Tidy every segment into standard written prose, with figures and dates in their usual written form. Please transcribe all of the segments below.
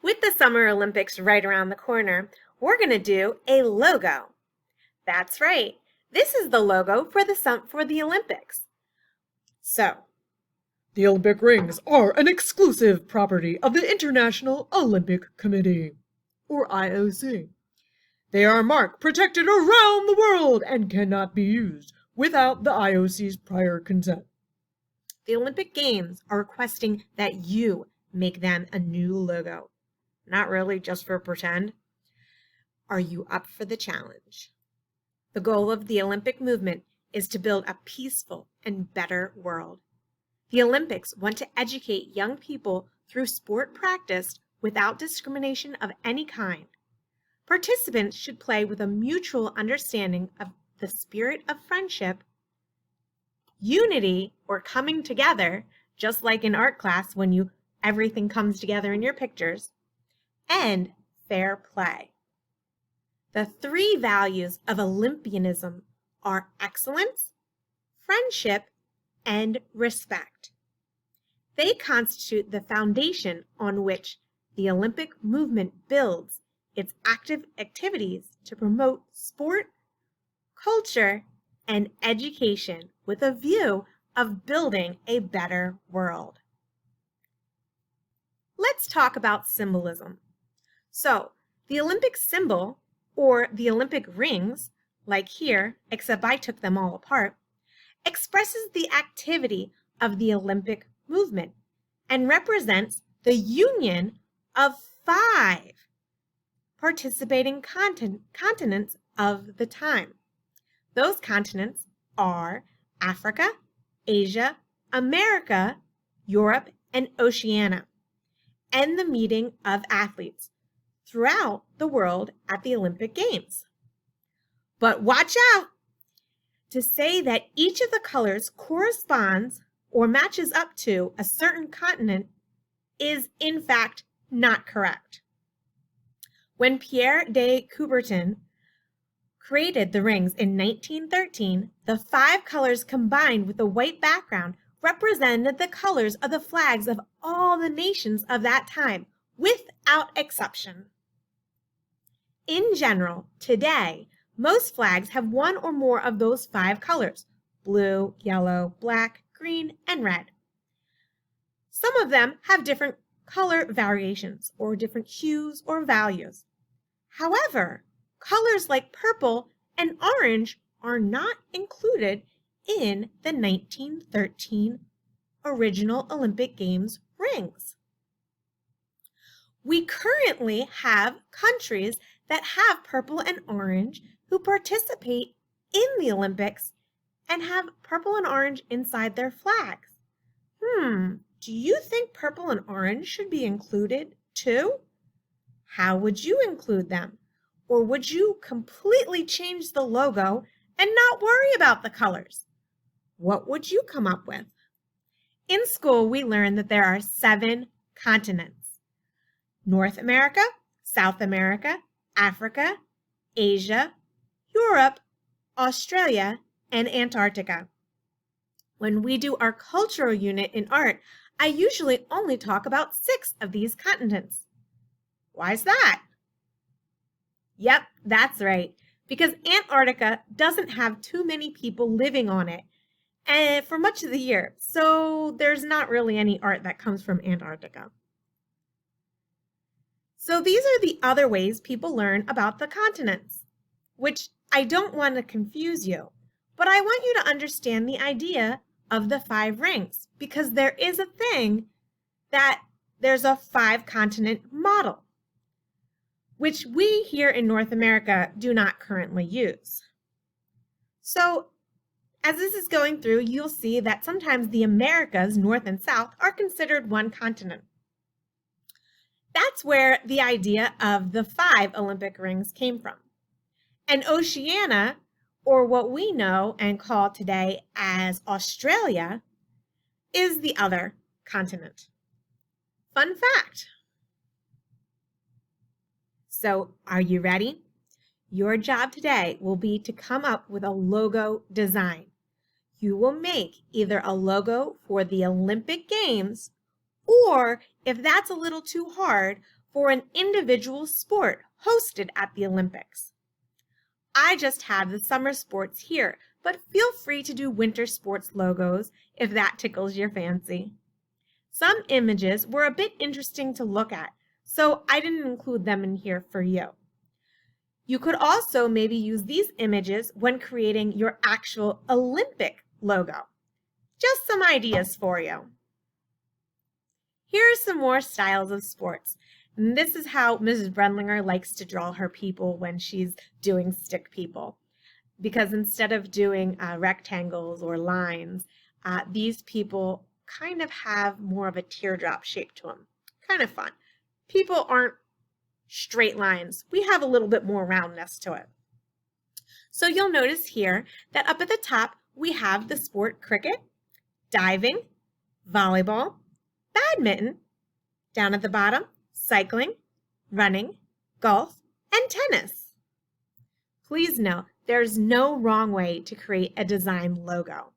With the Summer Olympics right around the corner, we're going to do a logo. That's right. This is the logo for the Olympics. So, The Olympic rings are an exclusive property of the International Olympic Committee, or IOC. They are a mark protected around the world and cannot be used without the IOC's prior consent. the Olympic Games are requesting that you make them a new logo. Not really just for pretend. Are you up for the challenge? The goal of the Olympic movement is to build a peaceful and better world. The Olympics want to educate young people through sport practiced without discrimination of any kind. Participants should play with a mutual understanding of the spirit of friendship, unity or coming together, just like in art class when everything comes together in your pictures, and fair play. The three values of Olympianism are excellence, friendship, and respect. They constitute the foundation on which the Olympic movement builds its active activities to promote sport, culture, and education with a view of building a better world. Let's talk about symbolism. So, the Olympic symbol, or the Olympic rings, like here, except I took them all apart, expresses the activity of the Olympic movement and represents the union of 5 participating continents of the time. Those continents are Africa, Asia, America, Europe, and Oceania, and the meeting of athletes throughout the world at the Olympic Games. But watch out! To say that each of the colors corresponds or matches up to a certain continent is in fact not correct. When Pierre de Coubertin created the rings in 1913, the 5 colors combined with a white background represented the colors of the flags of all the nations of that time, without exception. In general, today, most flags have one or more of those 5 colors: blue, yellow, black, green, and red. Some of them have different color variations or different hues or values. However, colors like purple and orange are not included in the 1913 original Olympic Games rings. We currently have countries that have purple and orange who participate in the Olympics and have purple and orange inside their flags. Do you think purple and orange should be included too? How would you include them? Or would you completely change the logo and not worry about the colors? What would you come up with? In school, we learned that there are 7 continents: North America, South America, Africa, Asia, Europe, Australia, and Antarctica. When we do our cultural unit in art, I usually only talk about 6 of these continents. Why's that? Yep, that's right, because Antarctica doesn't have too many people living on it for much of the year, so there's not really any art that comes from Antarctica. So these are the other ways people learn about the continents, which I don't want to confuse you, but I want you to understand the idea of the 5 rings, because there is a thing that there's a 5-continent model, which we here in North America do not currently use. So as this is going through, you'll see that sometimes the Americas, North and South, are considered one continent. That's where the idea of the 5 Olympic rings came from. And Oceania, or what we know and call today as Australia, is the other continent. Fun fact. So, are you ready? Your job today will be to come up with a logo design. You will make either a logo for the Olympic Games, or if that's a little too hard, for an individual sport hosted at the Olympics. I just have the summer sports here, but feel free to do winter sports logos if that tickles your fancy. Some images were a bit interesting to look at, so I didn't include them in here for you. You could also maybe use these images when creating your actual Olympic logo. Just some ideas for you. Here are some more styles of sports. And this is how Mrs. Brenlinger likes to draw her people when she's doing stick people. Because instead of doing rectangles or lines, these people kind of have more of a teardrop shape to them. Kind of fun. People aren't straight lines. We have a little bit more roundness to it. So you'll notice here that up at the top, we have the sport cricket, diving, volleyball, badminton. Down at the bottom, cycling, running, golf, and tennis. Please know there's no wrong way to create a design logo.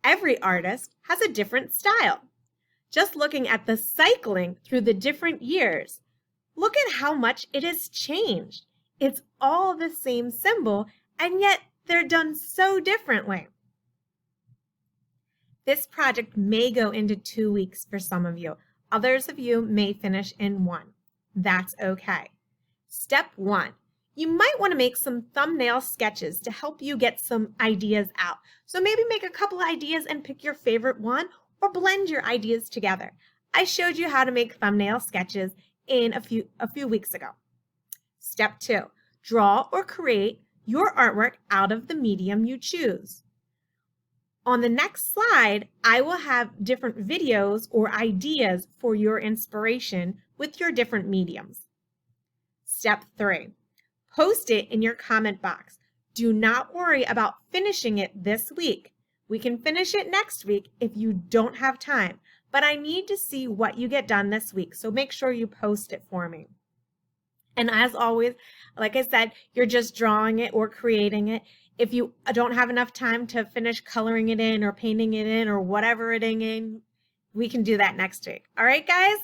Every artist has a different style. Just looking at the cycling through the different years, look at how much it has changed. It's all the same symbol, and yet they're done so differently. This project may go into 2 weeks for some of you. Others of you may finish in 1. That's okay. Step 1. You might want to make some thumbnail sketches to help you get some ideas out. So maybe make a couple ideas and pick your favorite one, or blend your ideas together. I showed you how to make thumbnail sketches in a few weeks ago. Step 2. Draw or create your artwork out of the medium you choose. On the next slide, I will have different videos or ideas for your inspiration with your different mediums. Step 3. Post it in your comment box. Do not worry about finishing it this week. We can finish it next week if you don't have time, but I need to see what you get done this week, so make sure you post it for me. And as always, like I said, you're just drawing it or creating it. If you don't have enough time to finish coloring it in or painting it in or whatever it in, we can do that next week. All right, guys?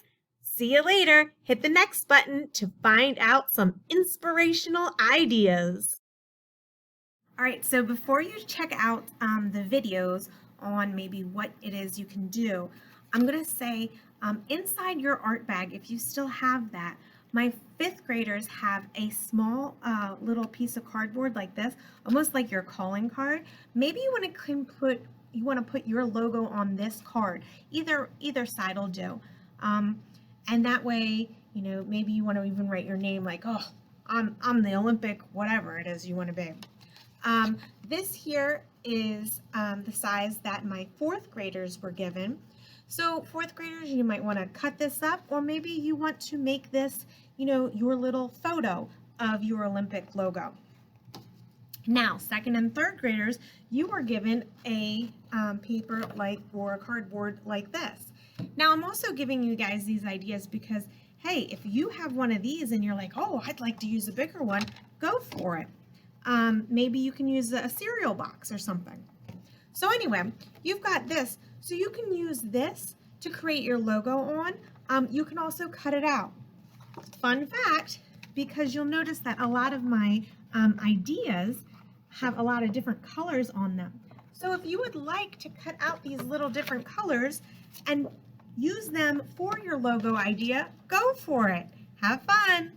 See you later. Hit the next button to find out some inspirational ideas. All right, so before you check out the videos on maybe what it is you can do, I'm going to say inside your art bag, if you still have that, my 5th graders have a small little piece of cardboard like this, almost like your calling card. Maybe you want to put your logo on this card. Either side will do. And that way, you know, maybe you want to even write your name like, oh, I'm the Olympic whatever it is you want to be. This here is the size that my 4th graders were given. So 4th graders, you might want to cut this up, or maybe you want to make this, you know, your little photo of your Olympic logo. Now, 2nd and 3rd graders, you were given a paper like, or a cardboard like this. Now, I'm also giving you guys these ideas because, hey, if you have one of these and you're like, oh, I'd like to use a bigger one, go for it. Maybe you can use a cereal box or something. So anyway, you've got this. So you can use this to create your logo on. You can also cut it out. Fun fact, because you'll notice that a lot of my ideas have a lot of different colors on them. So if you would like to cut out these little different colors and use them for your logo idea, go for it. Have fun.